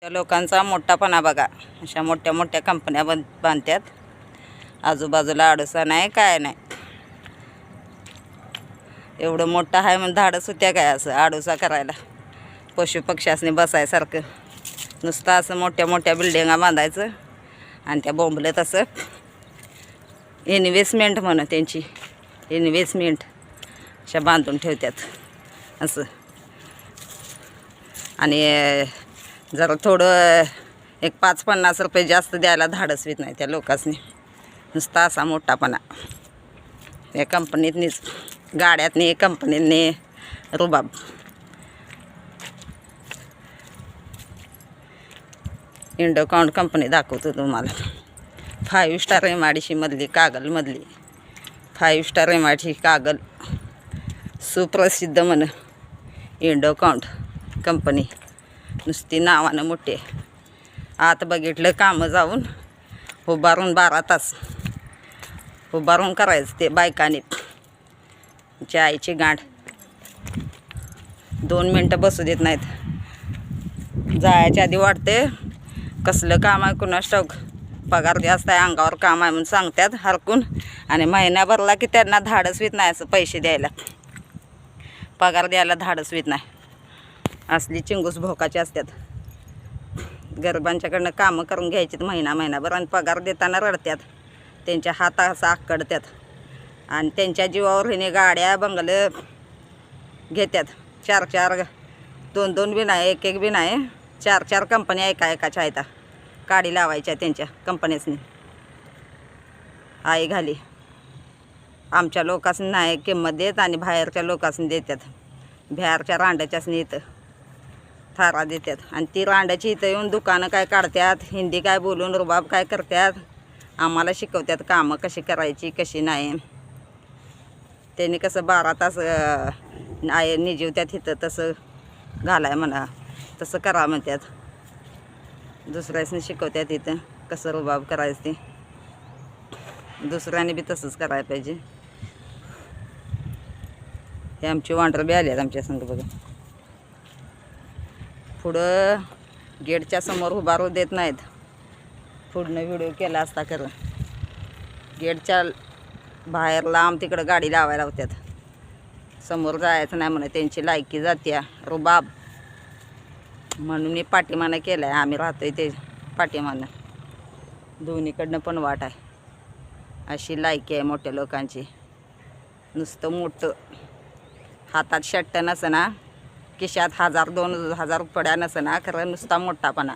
त्या लोकांचा मोठापणा बघा. अशा मोठ्या मोठ्या कंपन्या बांधतात. आजूबाजूला आडोसा नाही, काय नाही. एवढं मोठं आहे म्हणून धाडस होत्या काय असं आडोसा करायला. पशुपक्ष्यासनी बसायसारखं नुसतं असं मोठ्या मोठ्या बिल्डिंगा बांधायचं आणि त्या बोंबलं तसं इन्व्हेस्टमेंट म्हणून त्यांची इन्व्हेस्टमेंट अशा बांधून ठेवतात असं. आणि जरा थोडं एक 5-50 रुपये जास्त द्यायला धाडस होत नाही त्या लोकांनी. नुसता असा मोठापणा या कंपनीतनीच, गाड्यातनी, कंपनीतनी रुबाब. इंडोकाउंट कंपनी दाखवतो तुम्हाला. 5 स्टार MIDC मधली, कागलमधली 5 स्टार MIDC कागल सुप्रसिद्ध म्हण इंडोकाउंट कंपनी. नुसती नावानं मोठी. आत बघितलं कामं जाऊन उभारून 12 तास उभारून करायचं ते बायकाने. च्या आईची गांड 2 मिनटं बसू देत नाहीत. जायच्या आधी वाटते कसलं काम आहे कुणास ठाऊक. पगार जास्त आहे, अंगावर काम आहे म्हणून सांगतात हरकून. आणि महिना भरला की त्यांना धाडस होत नाही असं पैसे द्यायला, पगार द्यायला धाडस होत नाही. असली चिंगूस भोकाचे असतात. गरिबांच्याकडनं कामं करून घ्यायची महिनाभर आणि पगार देताना रडतात. त्यांच्या हात असं आकडतात आणि त्यांच्या जीवावर हिने गाड्या बंगलं घेतात. 4-4 2-2 बी नाही, 1-1 बी नाही, 4-4 कंपन्या एकाच्या आहेत. काडी लावायच्या त्यांच्या कंपन्यासनी. आई घाली. आमच्या लोकांनी नाही किंमत देत आणि बाहेरच्या लोकांनी देतात. बाहेरच्या रांडाच्यासनी इथं थारा देतात आणि ती रांडाची इथं येऊन दुकानं काय काढतात, हिंदी काय बोलून रुबाब काय करतात. आम्हाला शिकवतात कामं कशी करायची कशी नाही. त्यांनी कसं 12 तास निजीवतात इथं, तसं घालाय म्हणा, तसं करा म्हणतात. दुसऱ्यासनी शिकवतात इथं कसं रुबाब करायचं. ते दुसऱ्याने बी तसंच करायला पाहिजे. हे आमची वांडर बी आली आहेत आमच्या संग बघा. पुढं गेटच्या समोर उभारू देत नाहीत. पुढनं व्हिडिओ केला असता खरं. गेटच्या बाहेर लांब तिकडं गाडी लावायला लावतात. समोर जायचं नाही म्हणून त्यांची लायकी जात्या. रुबाब म्हणून मी पाठीमानं केलं आहे. आम्ही राहतोय ते पाठीमानं. दोन्हीकडनं पण वाट आहे. अशी लायकी आहे मोठ्या लोकांची. नुसतं मोठं हातात शट्ट नसना, खिशात 1000-2000 पड्या नसना, खरं नुसता मोठापणा.